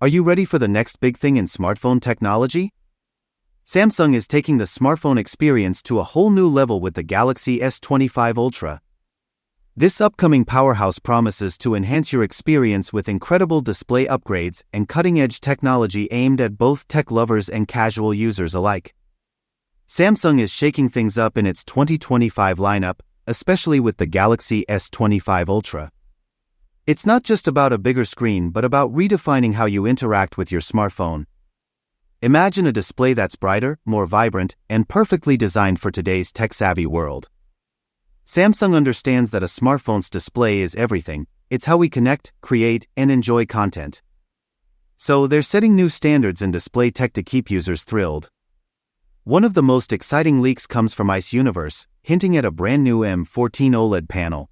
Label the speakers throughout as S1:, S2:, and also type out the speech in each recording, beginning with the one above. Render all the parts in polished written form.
S1: Are you ready for the next big thing in smartphone technology? Samsung is taking the smartphone experience to a whole new level with the Galaxy S25 Ultra. This upcoming powerhouse promises to enhance your experience with incredible display upgrades and cutting-edge technology aimed at both tech lovers and casual users alike. Samsung is shaking things up in its 2025 lineup, especially with the Galaxy S25 Ultra. It's not just about a bigger screen but about redefining how you interact with your smartphone. Imagine a display that's brighter, more vibrant, and perfectly designed for today's tech-savvy world. Samsung understands that a smartphone's display is everything. It's how we connect, create, and enjoy content. So they're setting new standards in display tech to keep users thrilled. One of the most exciting leaks comes from Ice Universe, hinting at a brand new M14 OLED panel.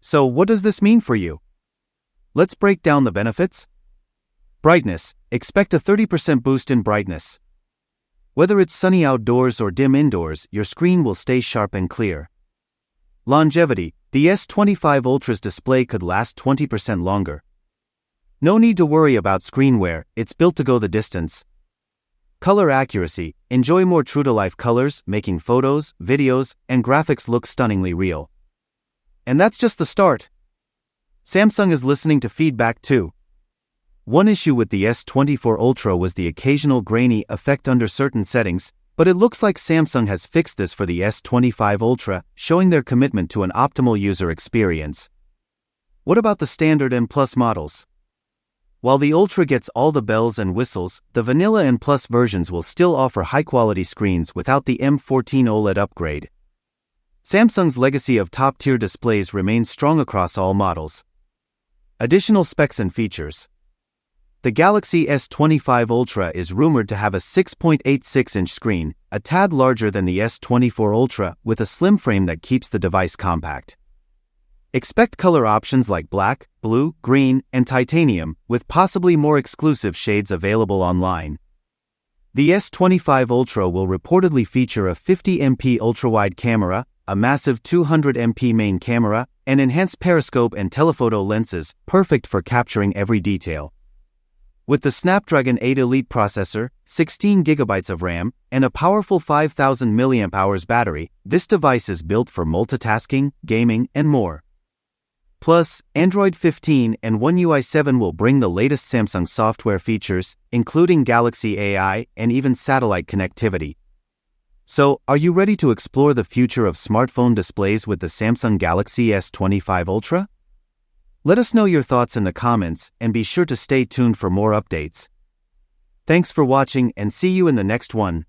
S1: So what does this mean for you? Let's break down the benefits. Brightness. Expect a 30% boost in brightness. Whether it's sunny outdoors or dim indoors, your screen will stay sharp and clear. Longevity. The S25 Ultra's display could last 20% longer. No need to worry about screen wear, it's built to go the distance. Color accuracy. Enjoy more true-to-life colors, making photos, videos, and graphics look stunningly real. And that's just the start. Samsung is listening to feedback too. One issue with the S24 Ultra was the occasional grainy effect under certain settings, but it looks like Samsung has fixed this for the S25 Ultra, showing their commitment to an optimal user experience. What about the standard and Plus models? While the Ultra gets all the bells and whistles, the Vanilla and Plus versions will still offer high-quality screens without the M14 OLED upgrade. Samsung's legacy of top-tier displays remains strong across all models. Additional specs and features. The Galaxy S25 Ultra is rumored to have a 6.86-inch screen, a tad larger than the S24 Ultra, with a slim frame that keeps the device compact. Expect color options like black, blue, green, and titanium, with possibly more exclusive shades available online. The S25 Ultra will reportedly feature a 50MP ultra-wide camera, a massive 200MP main camera, and enhanced periscope and telephoto lenses, perfect for capturing every detail. With the Snapdragon 8 Elite processor, 16GB of RAM, and a powerful 5000 mAh battery, this device is built for multitasking, gaming, and more. Plus, Android 15 and One UI 7 will bring the latest Samsung software features, including Galaxy AI and even satellite connectivity. So, are you ready to explore the future of smartphone displays with the Samsung Galaxy S25 Ultra? Let us know your thoughts in the comments and be sure to stay tuned for more updates. Thanks for watching and see you in the next one.